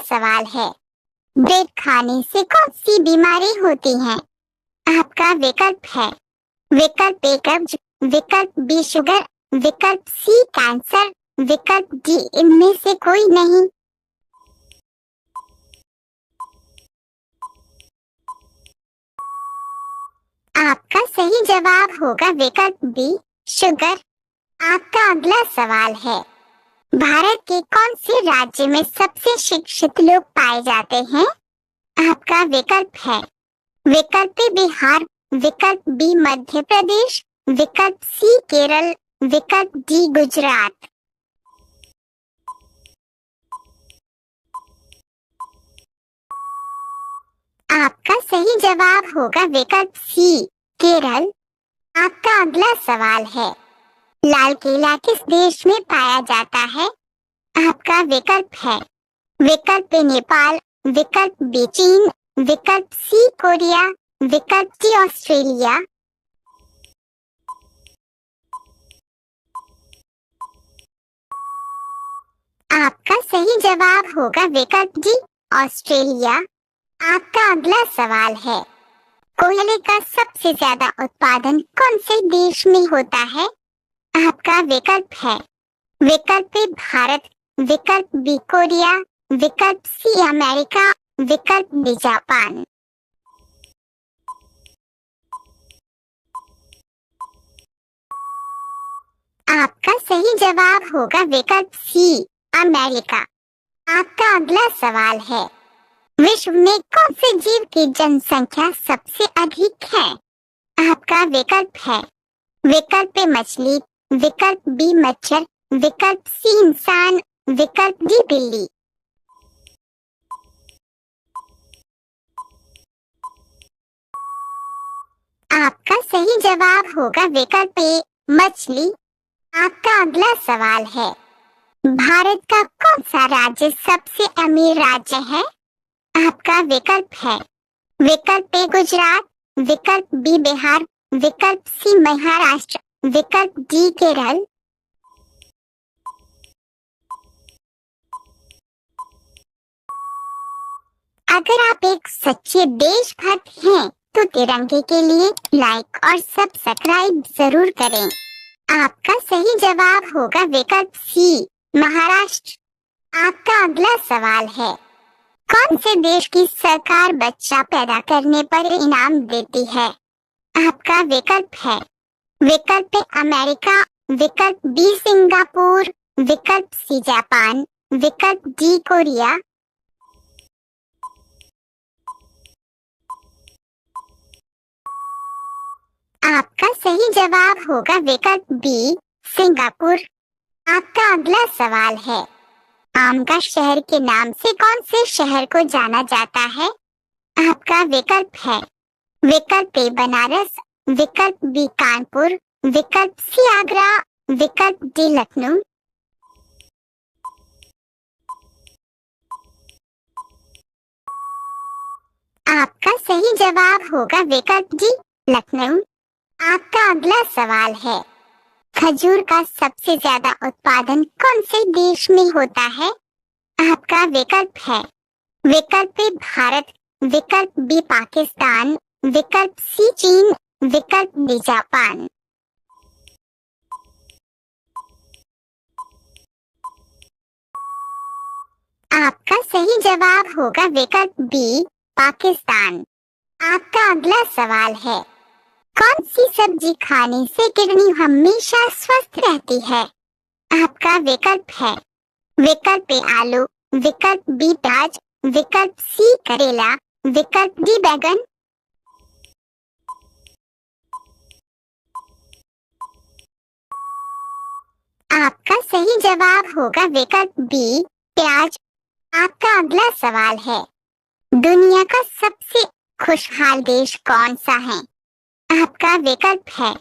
सवाल है, ब्रेड खाने से कौन सी बीमारी होती है? आपका विकल्प है विकल्प ए कब्ज, विकल्प बी शुगर, विकल्प सी कैंसर, विकल्प डी इनमें से कोई नहीं। आपका सही जवाब होगा विकल्प बी शुगर। आपका अगला सवाल है, भारत के कौन से राज्य में सबसे शिक्षित लोग पाए जाते हैं? आपका विकल्प है विकल्प ए बिहार, विकल्प बी मध्य प्रदेश, विकल्प सी केरल, विकल्प डी गुजरात। आपका सही जवाब होगा विकल्प सी केरल। आपका अगला सवाल है, लाल किला किस देश में पाया जाता है? आपका विकल्प है विकल्प ए नेपाल, विकल्प बी चीन, विकल्प सी कोरिया, विकल्प डी ऑस्ट्रेलिया। आपका सही जवाब होगा विकल्प डी ऑस्ट्रेलिया। आपका अगला सवाल है, कोयले का सबसे ज्यादा उत्पादन कौन से देश में होता है? आपका विकल्प है विकल्प ए भारत, विकल्प बी कोरिया, विकल्प सी अमेरिका, विकल्प डी जापान। आपका सही जवाब होगा विकल्प सी अमेरिका। आपका अगला सवाल है, विश्व में कौन से जीव की जनसंख्या सबसे अधिक है? आपका विकल्प है विकल्प ए मछली, विकल्प बी मच्छर, विकल्प सी इंसान, विकल्प डी बिल्ली। आपका सही जवाब होगा विकल्प ए मछली। आपका अगला सवाल है, भारत का कौन सा राज्य सबसे अमीर राज्य है? आपका विकल्प है विकल्प ए गुजरात, विकल्प बी बिहार, विकल्प सी महाराष्ट्र, विकल्प डी केरल। अगर आप एक सच्चे देशभक्त हैं तो तिरंगे के लिए लाइक और सब्सक्राइब जरूर करें। आपका सही जवाब होगा विकल्प सी महाराष्ट्र। आपका अगला सवाल है, कौन से देश की सरकार बच्चा पैदा करने पर इनाम देती है? आपका विकल्प है विकल्प ए अमेरिका, विकल्प बी सिंगापुर, विकल्प सी जापान, विकल्प डी कोरिया। आपका सही जवाब होगा विकल्प बी सिंगापुर। आपका अगला सवाल है, आम का शहर के नाम से कौन से शहर को जाना जाता है? आपका विकल्प है विकल्प ए बनारस, विकल्प बी कानपुर, विकल्प सी आगरा, विकल्प डी लखनऊ। आपका सही जवाब होगा विकल्प डी लखनऊ। आपका अगला सवाल है, खजूर का सबसे ज्यादा उत्पादन कौन से देश में होता है? आपका विकल्प है विकल्प ए भारत, विकल्प बी पाकिस्तान, विकल्प सी चीन, विकल्प डी जापान। आपका सही जवाब होगा विकल्प बी पाकिस्तान। आपका अगला सवाल है, कौन सी सब्जी खाने से किडनी हमेशा स्वस्थ रहती है? आपका विकल्प है विकल्प ए आलू, विकल्प बी प्याज, विकल्प सी करेला, विकल्प डी बैगन। आपका सही जवाब होगा विकल्प बी प्याज। आपका अगला सवाल है, दुनिया का सबसे खुशहाल देश कौन सा है? आपका विकल्प है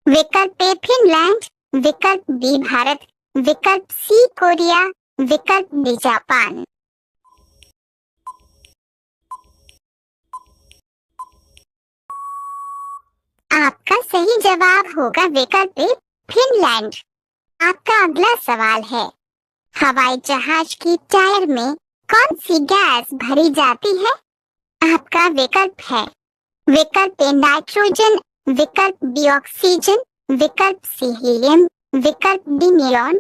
विकल्प ए फिनलैंड, विकल्प बी भारत, विकल्प सी कोरिया, विकल्प डी जापान। आपका सही जवाब होगा विकल्प ए फिनलैंड। आपका अगला सवाल है, हवाई जहाज की टायर में कौन सी गैस भरी जाती है? आपका विकल्प है विकल्प ए नाइट्रोजन, विकल्प बी ऑक्सीजन, विकल्प सी हीलियम, विकल्प डी नियॉन।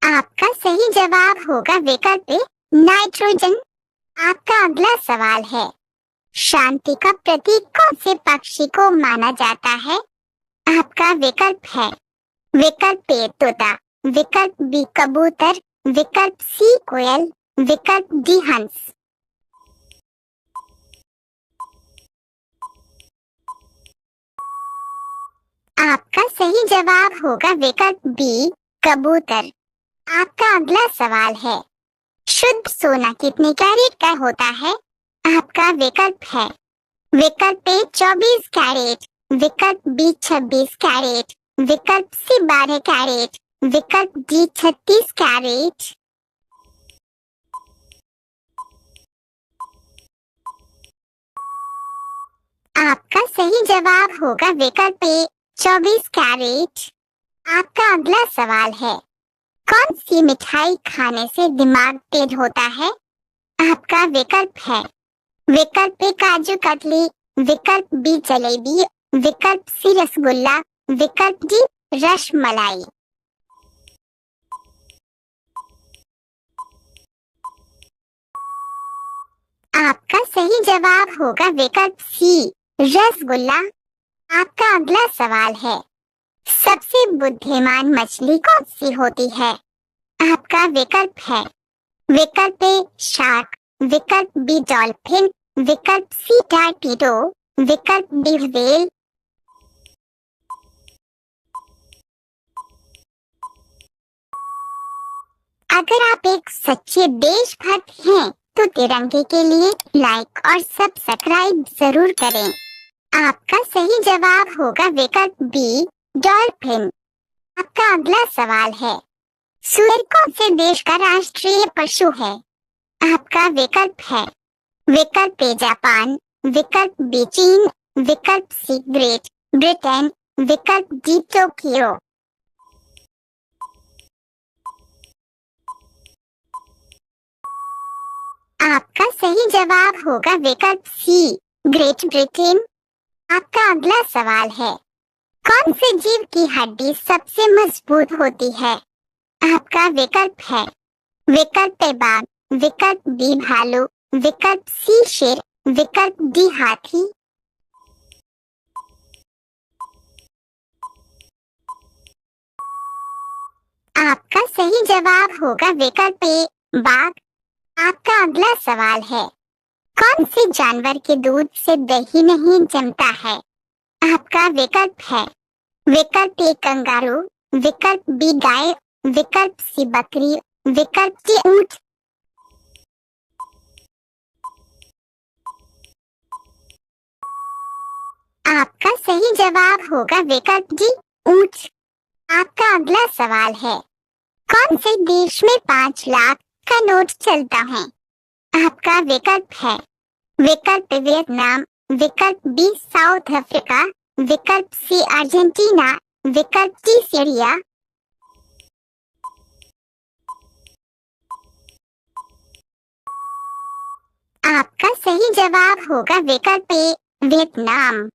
आपका सही जवाब होगा विकल्प ए नाइट्रोजन। आपका अगला सवाल है, शांति का प्रतीक कौन से पक्षी को माना जाता है? आपका विकल्प है विकल्प ए तोता, विकल्प बी कबूतर, विकल्प सी कोयल, विकल्प डी हंस। आपका सही जवाब होगा विकल्प बी कबूतर। आपका अगला सवाल है, शुद्ध सोना कितने कैरेट का होता है? आपका विकल्प है विकल्प ए 24 कैरेट, विकल्प बी 26 कैरेट, विकल्प सी 12 कैरेट, विकल्प डी 36 कैरेट। आपका सही जवाब होगा विकल्प ए 24 कैरेट। आपका अगला सवाल है, कौन सी मिठाई खाने से दिमाग तेज होता है? आपका विकल्प है विकल्प ए काजू कतली, विकल्प बी जलेबी, विकल्प सी रसगुल्ला, विकल्प डी रसमलाई। आपका सही जवाब होगा विकल्प सी रसगुल्ला। आपका अगला सवाल है, सबसे बुद्धिमान मछली कौन सी होती है? आपका विकल्प है विकल्प ए शार्क, विकल्प बी डॉल्फिन, विकल्प सी टार्पीडो, विकल्प डी व्हेल। अगर आप एक सच्चे देशभक्त हैं तो तिरंगे के लिए लाइक और सब्सक्राइब जरूर करें। आपका सही जवाब होगा विकल्प बी डॉल्फिन। आपका अगला सवाल है, सुअर कौन से देश का राष्ट्रीय पशु है? आपका विकल्प है विकल्प ए जापान, विकल्प बी चीन, विकल्प सी ग्रेट ब्रिटेन, विकल्प डी टोक्यो। आपका सही जवाब होगा विकल्प सी ग्रेट ब्रिटेन। आपका अगला सवाल है, कौन से जीव की हड्डी सबसे मजबूत होती है? आपका विकल्प है विकल्प ए बाघ, विकल्प बी भालू, विकल्प सी शेर, विकल्प डी हाथी। आपका सही जवाब होगा विकल्प ए बाघ। आपका अगला सवाल है, कौन से जानवर के दूध से दही नहीं जमता है? आपका विकल्प है विकल्प ए कंगारू, विकल्प बी गाय, विकल्प सी बकरी, विकल्प डी ऊंट। आपका सही जवाब होगा विकल्प डी ऊंट। आपका अगला सवाल है, कौन से देश में 5 लाख का नोट चलता है? आपका विकल्प है विकल्प ए वियतनाम, विकल्प बी साउथ अफ्रीका, विकल्प सी अर्जेंटीना, विकल्प डी सीरिया। आपका सही जवाब होगा विकल्प ए वियतनाम।